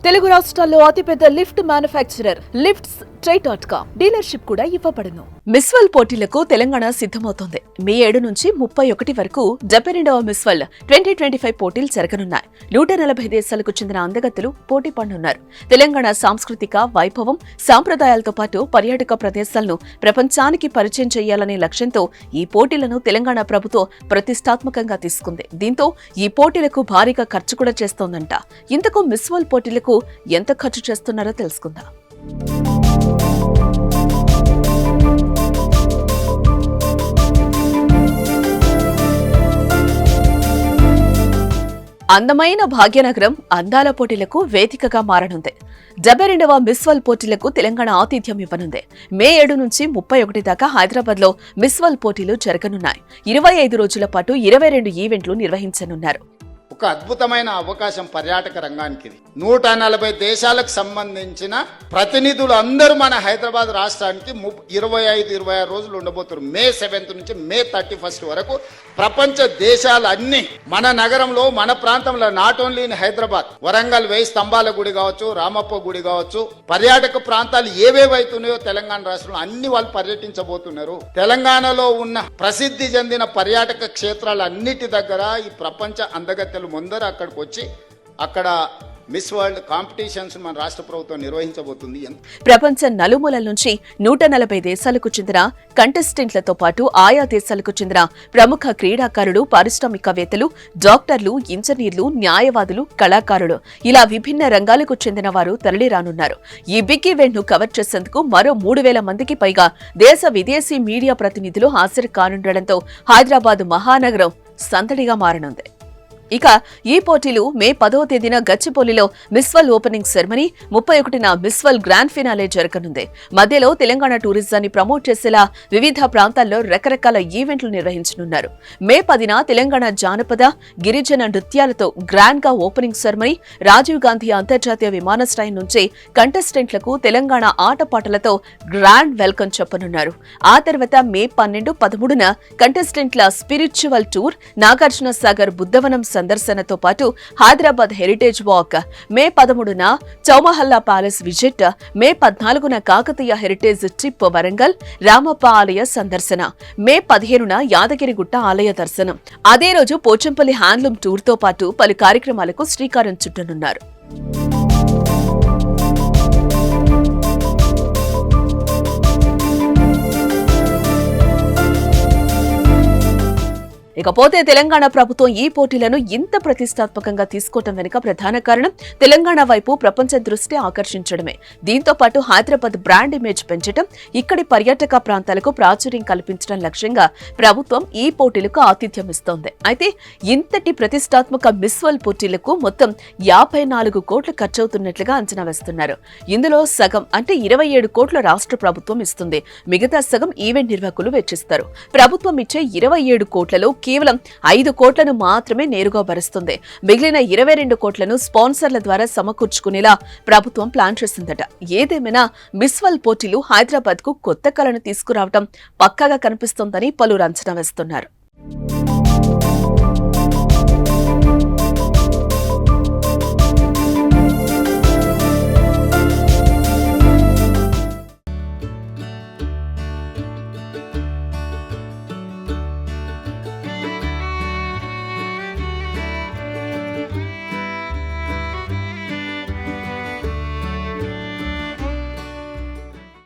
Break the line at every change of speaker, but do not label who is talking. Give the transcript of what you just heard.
తెలుగు రాష్ట్రాల్లో అతిపెద్ద lift manufacturer lifts ట్రై.com dealership కూడా ఇవ్వబడును. మిస్ వరల్డ్ పోటీలకు తెలంగాణ సిద్ధమవుతోంది. మే 7 నుంచి 31 వరకు 72వ మిస్ వరల్డ్ 2025 పోటీలు జరగనున్నాయి. 140 దేశాలకు చెందిన అందగత్తెలు పోటీ పడనున్నారు. తెలంగాణ సాంస్కృతిక వైభవం, సాంప్రదాయాలతో పాటు పర్యాటక ప్రదేశాలను ప్రపంచానికి పరిచయం చేయాలనే లక్ష్యంతో ఈ పోటీలను తెలంగాణ ప్రభుత్వం ప్రతిష్టాత్మకంగా తీసుకుంది. దీంతో ఈ పోటీలకు భారీగా ఖర్చు కూడా చేస్తోందంట. ఇంతకు మిస్ వరల్డ్ పోటీలకు ఎంత ఖర్చు చేస్తున్నారో తెలుసుకుందాం. అందమైన భాగ్యనగరం అందాల పోటీలకు వేదికగా మారనుంది. 72వ మిస్ వరల్డ్ పోటీలకు తెలంగాణ ఆతిథ్యం ఇవ్వనుంది. మే 7 నుంచి 31 దాకా హైదరాబాద్ లో మిస్ వరల్డ్ పోటీలు జరగనున్నాయి. 25 రోజుల పాటు 22 ఈవెంట్లు నిర్వహించనున్నారు.
ఒక అద్భుతమైన అవకాశం పర్యాటక రంగానికి. 140 దేశాలకు సంబంధించిన ప్రతినిధులు అందరూ మన హైదరాబాద్ రాష్ట్రానికి 25-26 రోజులు ఉండబోతున్నారు. మే 7 నుంచి మే 31 వరకు ప్రపంచ దేశాలన్నీ మన నగరంలో, మన ప్రాంతంలో, not only in Hyderabad, Warangal 1000 స్తంభాల గుడి కావచ్చు, రామప్ప గుడి కావచ్చు, పర్యాటక ప్రాంతాలు ఏవేవైతున్నాయో తెలంగాణ రాష్ట్రంలో అన్ని వాళ్ళు పర్యటించబోతున్నారు. తెలంగాణలో ఉన్న ప్రసిద్ధి చెందిన పర్యాటక క్షేత్రాలన్నిటి దగ్గర ఈ ప్రపంచ అందగత్తెలు ముందర అక్కడికి వచ్చి అక్కడ మిస్ వరల్డ్ కాంపిటీషన్స్ మన రాష్ట్ర ప్రభుత్వం నిర్వహించబోతుంది.
ప్రపంచ నలుమూలల నుంచి 140 దేశాలకు చెందిన కంటెస్టెంట్లతో పాటు ఆయా దేశాలకు చెందిన ప్రముఖ క్రీడాకారులు, పారిశ్రామికవేత్తలు, డాక్టర్లు, ఇంజనీర్లు, న్యాయవాదులు, కళాకారులు ఇలా విభిన్న రంగాలకు చెందిన వారు తరలిరానున్నారు. ఈ బిగ్ ఈవెంట్ ను కవర్ చేసేందుకు మరో 3000 మందికి పైగా దేశ విదేశీ మీడియా ప్రతినిధులు హాజరు కానుండటంతో హైదరాబాద్ మహానగరం సందడిగా మారనుంది. ఇక ఈ పోటీలు మే 10వ తేదీన గచ్చిబౌలిలో మిస్ వరల్డ్ ఓపెనింగ్ సెరమనీ, 31న మిస్ వరల్డ్ గ్రాండ్ ఫినాలే జరగనుంది. మధ్యలో తెలంగాణ టూరిజాన్ని ప్రమోట్ చేసేలా వివిధ ప్రాంతాల్లో రకరకాల ఈవెంట్లు నిర్వహించనున్నారు. మే 10న తెలంగాణ జానపద, గిరిజన నృత్యాలతో గ్రాండ్ గా ఓపెనింగ్ సెరమనీ, రాజీవ్ గాంధీ అంతర్జాతీయ విమానాశ్రయం నుంచి కంటెస్టెంట్లకు తెలంగాణ ఆటపాటలతో గ్రాండ్ వెల్కమ్ చెప్పనున్నారు. ఆ తర్వాత మే 12, 13న కంటెస్టెంట్ల స్పిరిచువల్ టూర్, నాగార్జున సాగర్ బుద్ధవనం సందర్శనతో పాటు హైదరాబాద్ హెరిటేజ్ వాక్, మే 13న చౌమహల్లా ప్యాలెస్ విజిట్, మే 14న కాకతీయ హెరిటేజ్ ట్రిప్ వరంగల్, రామప్ప ఆలయ సందర్శన, మే 15న యాదగిరిగుట్ట ఆలయ దర్శనం. అదే రోజు పోచంపల్లి హ్యాండ్లూమ్ టూర్ తో పాటు పలు కార్యక్రమాలకు శ్రీకారం చుట్టనున్నారు. ఇకపోతే తెలంగాణ ప్రభుత్వం ఈ పోటీలను ఇంత ప్రతిష్టాత్మకంగా తీసుకోవటం వెనుక ప్రధాన కారణం తెలంగాణ వైపు ప్రపంచ దృష్టి ఆకర్షించడమే. దీంతో పాటు హైదరాబాద్ బ్రాండ్ ఇమేజ్ పెంచడం, ఇక్కడి పర్యాటక ప్రాంతాలకు ప్రాచుర్యం కల్పించడం లక్ష్యంగా ప్రభుత్వం ఈ పోటీలకు ఆతిథ్యం ఇస్తోంది. అయితే ఇంతటి ప్రతిష్టాత్మక మిస్ వరల్డ్ పోటీలకు మొత్తం 54 కోట్లు ఖర్చవుతున్నట్లుగా అంచనా వేస్తున్నారు. ఇందులో సగం అంటే 27 కోట్ల రాష్ట్ర ప్రభుత్వం ఇస్తుంది. మిగతా సగం ఈవెంట్ నిర్వాహకులు వెచ్చిస్తారు. ప్రభుత్వం ఇచ్చే 27 కోట్లలో కేవలం 5 కోట్లను మాత్రమే నేరుగా భరిస్తుంది. మిగిలిన 22 కోట్లను స్పాన్సర్ల ద్వారా సమకూర్చుకునేలా ప్రభుత్వం ప్లాన్ చేసిందట. ఏదేమైనా మిస్ వరల్డ్ పోటీలు హైదరాబాద్ కు కొత్త కళను తీసుకురావడం పక్కాగా కనిపిస్తోందని పలువురు అంచనా వేస్తున్నారు.